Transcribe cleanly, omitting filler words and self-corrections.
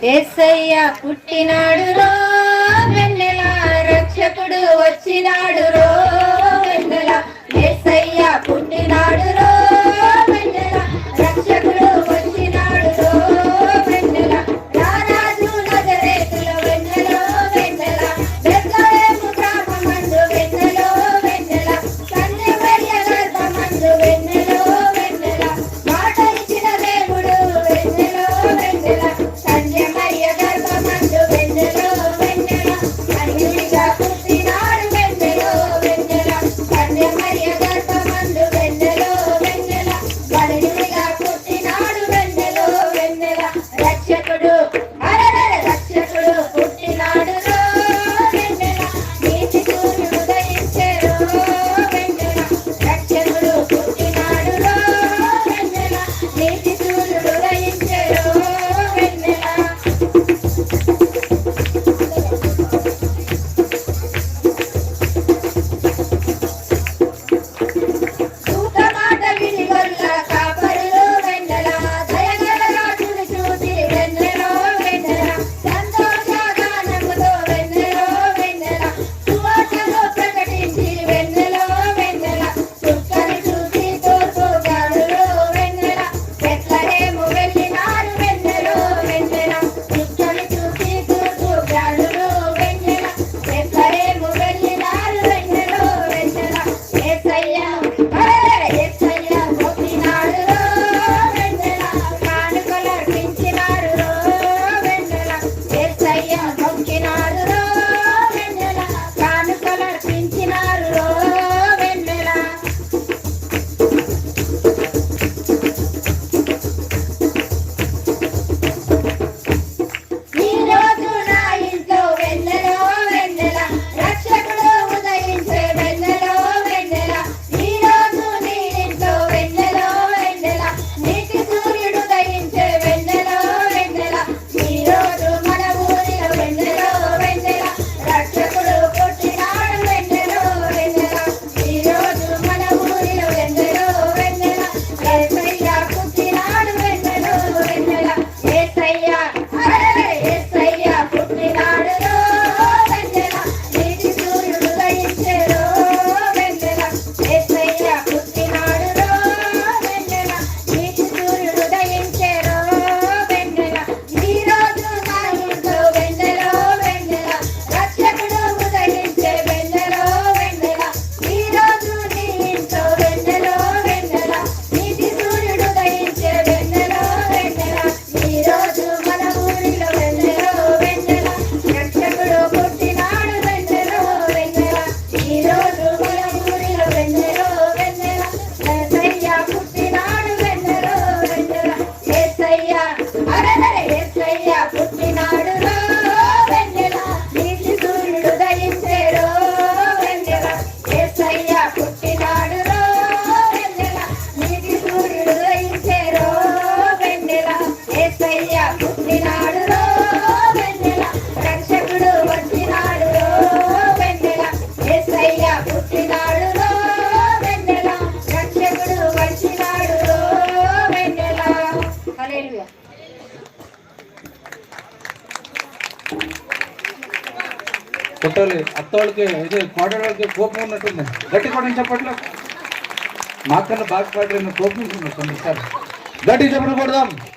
యేసయ్య పుట్టినాడు రో వెన్నెల రక్షకుడు వచ్చినాడు రో వెన్నెల యేసయ్య పుట్టినాడు రో వెన్నెల రక్షకుడు వచ్చినాడు రో వెన్నెల రారాజు నజరేతులో వెన్నెలో వెన్నెల బెత్లెహేము గ్రామమందు వెన్నెలో వెన్నెల కన్య మరియ గర్భమందు వెన్నెలో వెన్నెల మాట ఇచ్చిన దేవుడు వెన్నెలో వెన్నెల కన్య మరియ గర్భమందు వెన్నెలో వెన్నెల కన్యగా పుట్టినాడు వెన్నెలో వెన్నెల కన్య మరియ గర్భమందు వెన్నెలో వెన్నెల కన్యగా పుట్టినాడు వెన్నెలో వెన్నెల రక్షకుడు రక్షకుడు పుట్టినాడు రో వెన్నెల నీతి సూర్యుడు ఉదయించెను వెన్నెల రక్షకుడు పుట్టినాడు రో వెన్నెల నీతి సూర్యుడు ఉదయించెను వెన్నెల దూత మాట విని గొల్ల కాపరులు వెన్నెల దయగల రాజుని చూసి వెన్నెలో వెన్నెల సంతోషగానముతో వెన్నెలో వెన్నెల సువార్తను ప్రకటించి వెన్నెలో వెన్నెల చుక్కని చూసి తూర్పు గాలులో వెన్నెల బెత్లెహేము వెళ్ళినారు వెన్నెలో వెన్నెల చుక్కని చూసి తూర్పు గాలులో వెన్నెల బెత్లెహేము వెళ్ళినారు వెన్నెలో వెన్నెల యేసయ్య యేసయ్య పుట్టినాడు రో వెన్నెల కానుకలర్పించినారు రో వెన్నెల యేసయ్య పుట్టినాడు రో వెన్నెల కానుకలర్పించినారు రో వెన్నెల ఈ రోజు నా ఇంట్లో వెన్నెలో వెన్నెల రక్షకుడు ఉదయించే వెన్నెలో వెన్నెల ఈ రోజు నీ ఇంట్లో వెన్నెలో వెన్నెల నీతి సూర్యుడు ఉదయించే వెన్నెలో వెన్నెల ఈ రోజు మన ఊరిలో వెన్నెలో వెన్నెల రక్షకుడు పుట్టినాడు వెన్నెలో వెన్నెల ఈ రోజు మన ఊరిలో వెన్నెలో వెన్నెల యేసయ్య పుట్టినాడు వెన్నెలో వెన్నెల యేసయ్య యేసయ్య పుట్టినాడు రో వెన్నెల నీతి సూర్యుడు ఉదయించెను వెన్నెల యేసయ్య పుట్టినాడు రో వెన్నెల నీతి సూర్యుడు ఉదయించెను వెన్నెల ఈ రోజు నా ఇంట్లో వెన్నెలో వెన్నెల రక్షకుడు ఉదయించే వెన్నెలో వెన్నెల ఈ రోజు నీ ఇంట్లో వెన్నెలో వెన్నెల నీతి సూర్యుడు ఉదయించే వెన్నెలో వెన్నెల ఈ రోజు మన ఊరిలో వెన్నెలో వెన్నెల రక్షకుడు పుట్టినాడు వెన్నెలో వెన్నెల ఈ రోజు మన ఊరిలో వెన్నెలో వెన్నెల యేసయ్య పుట్టినాడు వెన్నెలో వెన్నెల యేసయ్య యేసయ్య పుట్టినాడు రో వెన్నెల నీతి సూర్యుడు ఉదయించెను వెన్నెల యేసయ్య పుట్టినాడు రో వెన్నెల నీతి సూర్యుడు ఉదయించెను వెన్నెల యేసయ్య పుట్టినాడు రో వెన్నెల రక్షకుడు వచ్చినాడు రో వెన్నెల యేసయ్య పుట్టినాడు రో వెన్నెల రక్షకుడు వచ్చినాడు రో వెన్నెల హల్లెలూయా. కొట్టాలి అత్తవాళ్ళకి ఇది కోడళ్ళకి కోపం ఉన్నట్టుంది గట్టి కొట్టని చెప్పట్లో మాకన్నా బాగా పాడలేని కోపం ఉన్నట్టుంది సార్ గట్టి చెప్పడం కొడదాం.